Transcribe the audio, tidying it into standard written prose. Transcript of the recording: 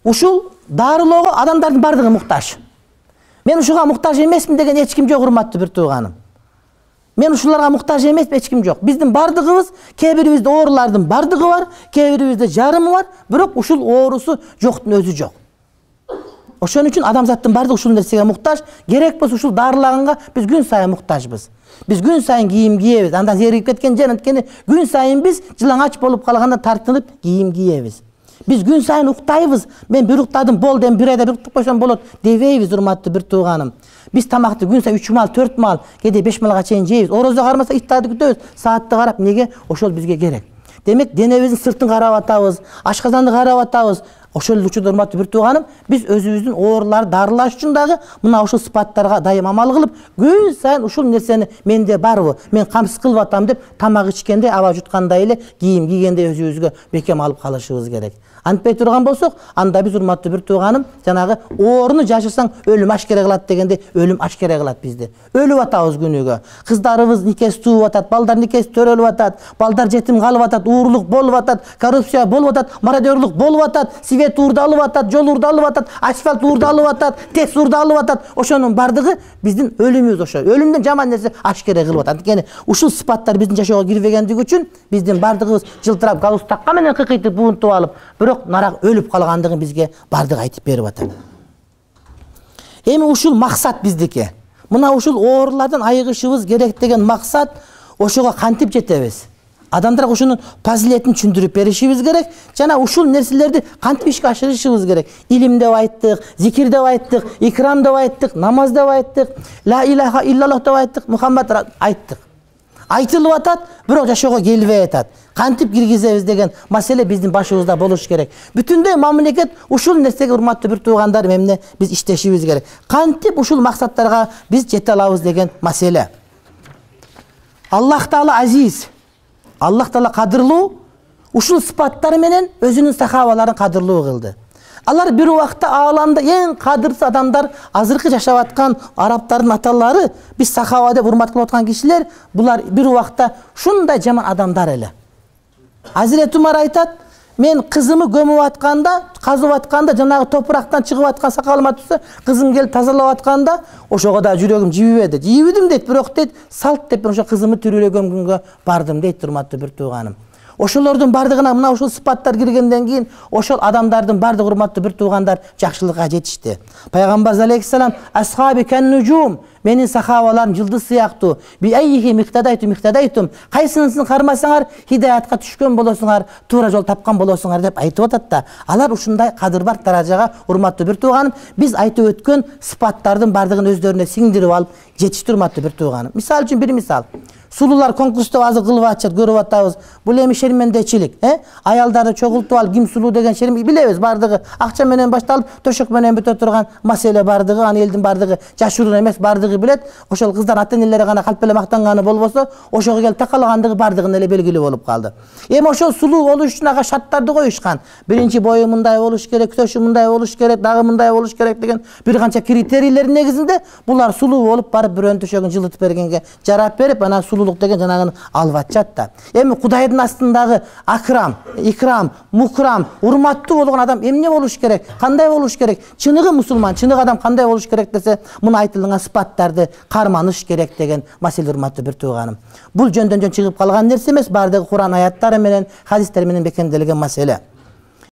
ушул дарылоого адамдардын бардыгы муктаж. Мен ушуга муктаж эмесмин деген эч ким жок, урматтуу бир тууганым. Мен ушуларга муктаж эмес, эч ким жок. Биздин бардыгыбыз, кээ бирибизде оорулардын бардыгы бар, кээ бирибизде жарымы бар, бирок ушул оорусу жоктун өзү жок. Ошон үчүн адамзаттын бардыгы ушул нерсеге муктаж. Керек болсо ушул дарылаганга биз күн сайын муктажбыз. Биз күн сайын кийим кийебиз. Андан зеригип кеткен жер, анткени күн сайын биз жылаңач болуп калганда тартынып кийим кийебиз. Биз күн сайын уктайбыз. Мен бир уктадым болду, эми бир айда бир уктап койсом болот дебейбиз, урматтуу бир тууганым. Биз тамакты күн сайын 3 мал, 4 мал, кээде 5 малга чейин жейбиз. Орозо кармаса иттарды күтөбүз. Саатты карап, неге? Ошол бизге керек. Демек, денебиздин сыртын карап атабыз, ашказанды карап атабыз. Ошол учурда, урматтуу бир тууганым, биз өзүбүздүн ооруларды дарылаш үчүн дагы мына ушул сыпаттарга дайым амал кылып, күн сайын ушул нерсени менде барбы, мен камсыз кылып атам деп, тамак ичкенде, аба жуткандай эле, кийим кийгенде өзүбүзгө бекем алып калышыбыз керек. Антпай турган болсок, анда биз, урматтуу бир тууганым, жанагы ооруну жашырсаң өлүм ашкере кылат дегенде, өлүм ашкере кылат бизди. Өлүп атабыз күнүгө. Кыздарыбыз никеси тууп атат, балдар никеси төрөлүп атат, балдар жетим калып атат, уурулук болуп атат, коррупция болуп атат, мародерлук болуп атат, свет уурдалып атат, жол уурдалып атат, асфальт уурдалып атат, тес уурдалып атат. Ошонун бардыгы биздин өлүмүбүз ошо. Өлүмдөн жаман нерсе ашкере кылып атат. Анткени ушул сыпаттар биздин жашоого кирбегендиги үчүн биздин бардыгыбыз жылтырап галус такка менен кыйкыйтып буунтуп алып, нарак өлүп калгандыгын бизге бардык айтып берип атат. Эми ушул максат биздики. Мына ушул оорулардан айыгышыбыз керек деген максат, ошого кантип жетебиз? Адамдарга ушунун фазилетин түшүндүрүп беришибиз керек. Жана ушул нерселерди кантип ишке ашырышыбыз керек? Илим деп айттык, зикир деп айттык, икрам деп айттык, намаз деп айттык, ла илаха иллаллах деп айттык, Мухаммад айттык. Айтылып атат, бирок жашоого келбей атат. Кантип киргизебиз деген маселе биздин башыбызда болуш керек. Бүтүндөй мамлекет ушул нерсеге, урматтуу бир туугандар, эмне биз иштешибиз керек. Кантип ушул максаттарга биз жете алабыз деген маселе. Аллах Таала азиз, Аллах Таала кадырлуу, ушул сыпаттары менен өзүнүн сахабаларын кадырлуу кылды. Алар бир убакта ааламда эң кадырлуу адамдар, азыркы жашап аткан арабтардын аталары, биз сахаба деп урмат кылып аткан кишилер, булар бир убакта ушундай жаман адамдар эле. Азирет Умар айтат, мен кызымы көмүп атканда, казып атканда, жанагы топурактан чыгып аткан сакалыма түшсө, кызым келип тазалап атканда, ошого да жүрөгүм жибибеди. Жибидим дейт, бирок дейт, салт деп ошо кызымы тирүүлөгөн күнгө бардым дейт, урматтуу бир тууганым. Ошолордун бардыгына мына ушул сыпаттар киргенден кийин, ошол адамдардын бардыгы, урматтуу бир туугандар, жакшылыкка жетишти. Пайгамбар алейхиссалам, асхаби кан-нужум, менин сахабаларым жылдыз сыяктуу. Би аййихи миктадайтум. Кайсынысын кармасаңар, хидаятка түшкөн болосуңар, туура жол тапкан болосуңар деп айтып атат да. Алар ушундай кадырбар даражага, урматтуу бир тууганым, биз айтып өткөн сыпаттардын бардыгын өздөрүнө сиңдирип алып жетишти, урматтуу бир тууганым. Мисал үчүн бир мисал. Сулуулар конкурсту азыр кылып атышат, көрүп атабыз. Бул эми шермендечилик, аялдарды чогултуп алып, ким сулуу деген шерм билебиз, бардыгы акча менен башталып, төшөк менен бүтө турган маселе бардыгы, аны элдин бардыгы жашыруун эмес, бардыгы билет. Ошол кыздар ата-энелери гана калп эле мактанганы болбосо, ошого келип такалагандыгы бардыгын эле белгилүү болуп калды. Эми ошол сулуу болуш үчүн ага шарттарды коюшкан. Биринчи бою мындай болуш керек, төшү мындай болуш керек, дагы мындай болуш керек деген бир канча критерийлер негизинде булар сулуу болуп барып бирөөнүн төшөгүн жылытып бергенге жарап берип, анан сулуулук деген жанагын алып атышат да. Эми Кудайдын астындагы акрам, икрам, мукрам, урматтуу болгон адам эмне болуш керек? Кандай болуш керек? Чыныгы мусулман, чыныгы адам кандай болуш керек десе, муну айтылган сыпаттарды карманыш керек деген маселе, урматтуу бир тууганым. Бул жөндөн жөн чыгып калган нерсе эмес, бардыгы Куран аяттары менен, хадистер менен бекемделген маселе.